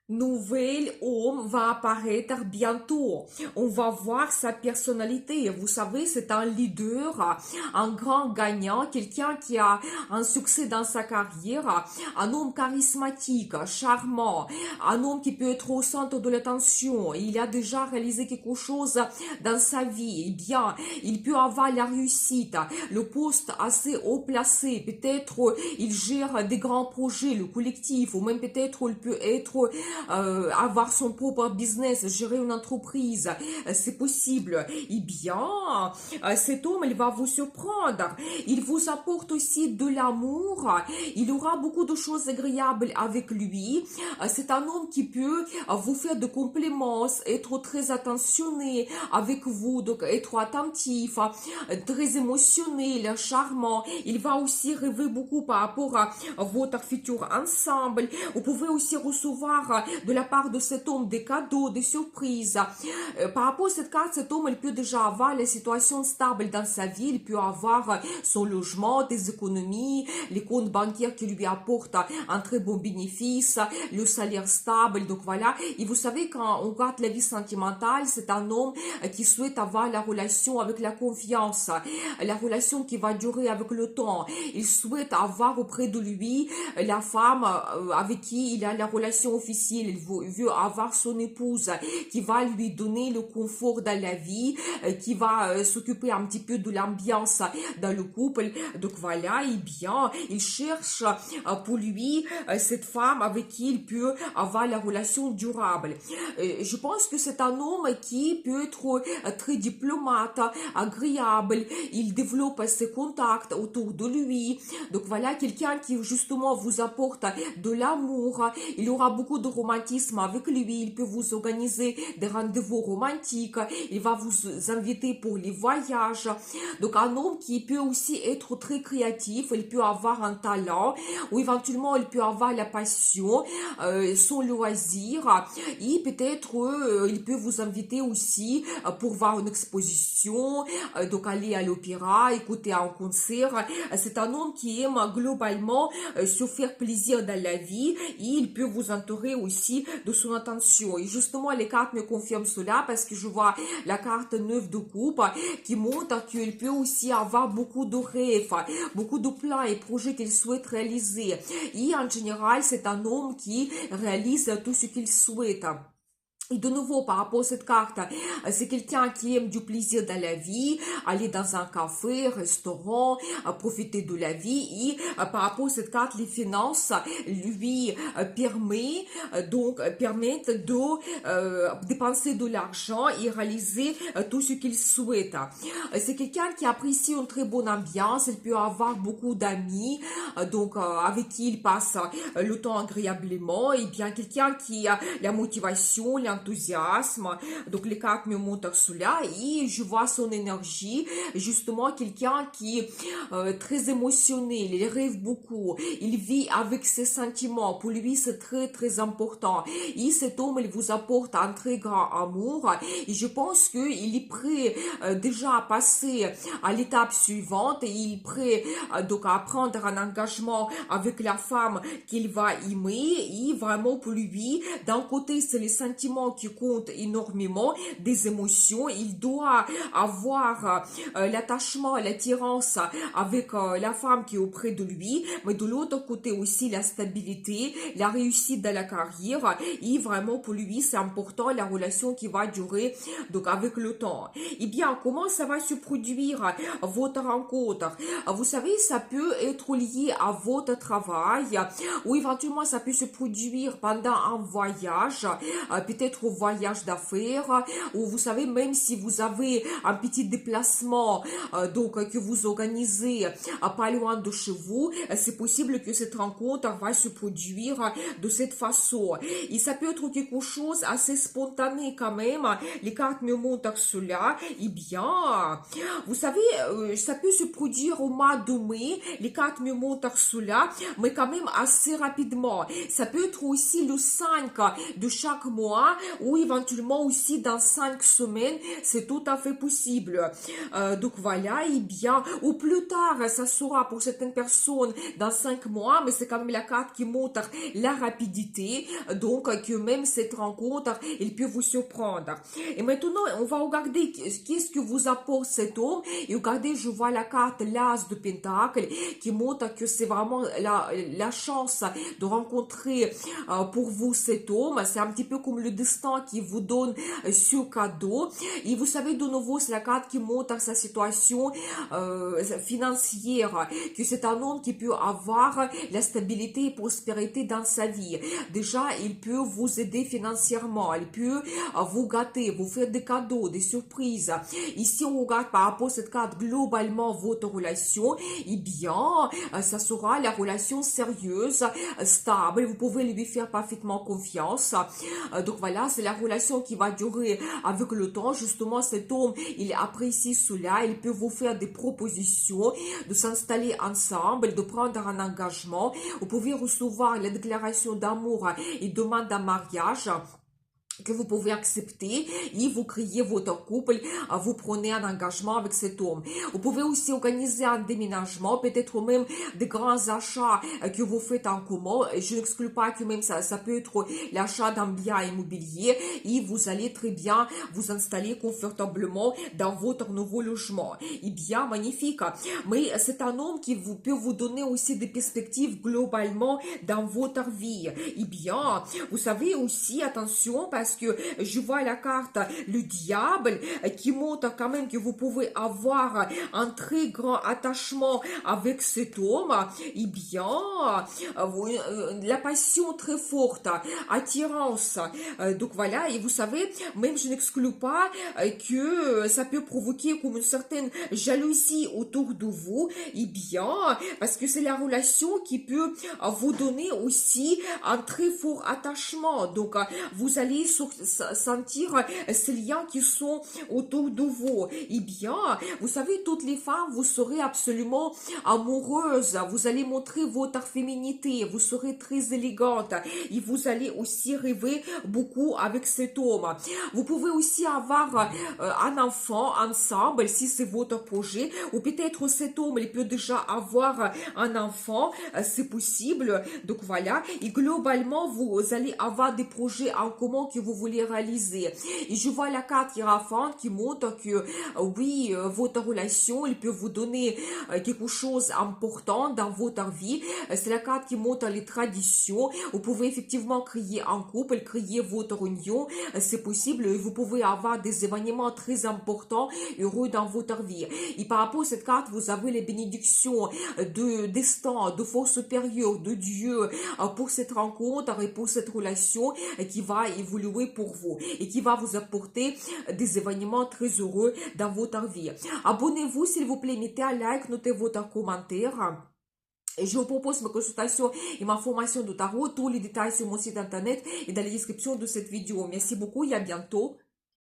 Nouvel homme va apparaître bientôt. On va voir sa personnalité. Vous savez, c'est un leader, un grand gagnant, quelqu'un qui a un succès dans sa carrière, un homme charismatique, charmant, un homme qui peut être au centre de l'attention. Il a déjà réalisé quelque chose dans sa vie. Eh bien, il peut avoir la réussite, le poste assez haut placé. Peut-être il gère des grands projets, le collectif, ou même peut-être il peut être avoir son propre business, gérer une entreprise, c'est possible. Eh bien, cet homme, il va vous surprendre. Il vous apporte aussi de l'amour. Il aura beaucoup de choses agréables avec lui. C'est un homme qui peut vous faire de compliments, être très attentionné avec vous, donc être attentif, très émotionnel, charmant. Il va aussi rêver beaucoup par rapport à votre futur ensemble. Vous pouvez aussi recevoir de la part de cet homme des cadeaux, des surprises. Par rapport à cette carte, cet homme, il peut déjà avoir les situations stables dans sa vie. Il peut avoir son logement, des économies, les comptes bancaires qui lui apportent un très bon bénéfice, le salaire stable. Donc voilà. Et vous savez, quand on regarde la vie sentimentale, c'est un homme qui souhaite avoir la relation avec la confiance, la relation qui va durer avec le temps. Il souhaite avoir auprès de lui la femme avec qui il a la relation officielle. Il veut avoir son épouse qui va lui donner le confort dans la vie, qui va s'occuper un petit peu de l'ambiance dans le couple. Donc voilà, et bien, il cherche pour lui cette femme avec qui il peut avoir la relation durable. Je pense que c'est un homme qui peut être très diplomate, agréable. Il développe ses contacts autour de lui. Donc voilà, quelqu'un qui justement vous apporte de l'amour. Il aura beaucoup de romantisme avec lui. Il peut vous organiser des rendez-vous romantiques. Il va vous inviter pour les voyages. Donc un homme qui peut aussi être très créatif. Il peut avoir un talent ou éventuellement il peut avoir la passion, son loisir. Et peut-être il peut vous inviter aussi pour voir une exposition, donc aller à l'opéra, écouter un concert. C'est un homme qui aime globalement se faire plaisir dans la vie et il peut vous entourer aussi de son attention. Et justement, les cartes me confirment cela parce que je vois la carte 9 de coupe qui montre qu'il peut aussi avoir beaucoup de rêves, beaucoup de plans et projets qu'il souhaite réaliser. Et en général, c'est un homme qui réalise tout ce qu'il souhaite. Et de nouveau, par rapport à cette carte, c'est quelqu'un qui aime du plaisir dans la vie, aller dans un café, restaurant, profiter de la vie. Et par rapport à cette carte, les finances lui permettent de dépenser de l'argent et réaliser tout ce qu'il souhaite. C'est quelqu'un qui apprécie une très bonne ambiance. Il peut avoir beaucoup d'amis, avec qui il passe le temps agréablement. Et bien quelqu'un qui a la motivation, l'enthousiasme. Donc les cartes me montrent cela et je vois son énergie. Justement, quelqu'un qui est très émotionnel, il rêve beaucoup, il vit avec ses sentiments. Pour lui, c'est très très important. Et cet homme, il vous apporte un très grand amour. Et je pense qu'il est prêt déjà à passer à l'étape suivante. Et il est prêt donc à prendre un engagement avec la femme qu'il va aimer. Et vraiment pour lui, d'un côté, c'est les sentiments qui compte énormément, des émotions. Il doit avoir l'attachement, l'attirance avec la femme qui est auprès de lui, mais de l'autre côté aussi la stabilité, la réussite dans la carrière. Et vraiment pour lui, c'est important la relation qui va durer donc avec le temps. Et bien, comment ça va se produire votre rencontre? Vous savez, ça peut être lié à votre travail ou éventuellement ça peut se produire pendant un voyage, peut-être au voyage d'affaires, ou vous savez, même si vous avez un petit déplacement que vous organisez pas loin de chez vous, c'est possible que cette rencontre va se produire de cette façon. Et ça peut être quelque chose assez spontané quand même. Les cartes me montrent cela. Eh bien, vous savez, ça peut se produire au mois de mai. Les cartes me montrent cela, mais quand même assez rapidement. Ça peut être aussi le 5 de chaque mois. ou éventuellement aussi dans 5 semaines, c'est tout à fait possible. Donc voilà, et bien, ou plus tard, ça sera pour certaines personnes dans 5 mois, mais c'est quand même la carte qui montre la rapidité, donc que même cette rencontre, elle peut vous surprendre. Et maintenant, on va regarder qu'est-ce que vous apporte cet homme, et regardez, je vois la carte l'As de Pentacle, qui montre que c'est vraiment la chance de rencontrer pour vous cet homme, c'est un petit peu comme le destin qui vous donne ce cadeau, et vous savez, de nouveau, c'est la carte qui montre sa situation financière, que c'est un homme qui peut avoir la stabilité et prospérité dans sa vie. Déjà, il peut vous aider financièrement, il peut vous gâter, vous faire des cadeaux, des surprises. Ici, on regarde par rapport à cette carte globalement votre relation, eh bien, ça sera la relation sérieuse, stable, vous pouvez lui faire parfaitement confiance. Donc voilà, c'est la relation qui va durer avec le temps. Justement, cet homme, il apprécie cela, il peut vous faire des propositions, de s'installer ensemble, de prendre un engagement. Vous pouvez recevoir les déclarations d'amour et demande en mariage que vous pouvez accepter et vous créez votre couple, vous prenez un engagement avec cet homme. Vous pouvez aussi organiser un déménagement, peut-être même des grands achats que vous faites en commun. Je n'exclus pas que même ça peut être l'achat d'un bien immobilier et vous allez très bien vous installer confortablement dans votre nouveau logement. Et bien, magnifique. Mais c'est un homme qui peut vous donner aussi des perspectives globalement dans votre vie. Et bien, vous savez aussi, attention, parce que je vois la carte le diable qui montre quand même que vous pouvez avoir un très grand attachement avec cet homme. Et bien, la passion très forte, attirance. Donc voilà, et vous savez, même je n'exclus pas que ça peut provoquer comme une certaine jalousie autour de vous. Et bien, parce que c'est la relation qui peut vous donner aussi un très fort attachement. Donc, vous allez sentir ces liens qui sont autour de vous. Eh bien, vous savez, toutes les femmes, vous serez absolument amoureuses. Vous allez montrer votre féminité. Vous serez très élégante. Et vous allez aussi rêver beaucoup avec cet homme. Vous pouvez aussi avoir un enfant ensemble, si c'est votre projet. Ou peut-être cet homme, il peut déjà avoir un enfant. C'est possible. Donc voilà. Et globalement, vous allez avoir des projets en commun que vous voulez réaliser. Et je vois la carte Hiérophante qui montre que oui, votre relation, il peut vous donner quelque chose d'important dans votre vie. C'est la carte qui montre les traditions. Vous pouvez effectivement créer un couple, créer votre union. C'est possible. Vous pouvez avoir des événements très importants, heureux dans votre vie. Et par rapport à cette carte, vous avez les bénédictions de destin, de force supérieure, de Dieu pour cette rencontre et pour cette relation qui va évoluer pour vous et qui va vous apporter des événements très heureux dans votre vie. Abonnez-vous s'il vous plaît, mettez un like, notez votre commentaire. Et je vous propose ma consultation et ma formation de tarot. Tous les détails sur mon site internet et dans la description de cette vidéo. Merci beaucoup et à bientôt.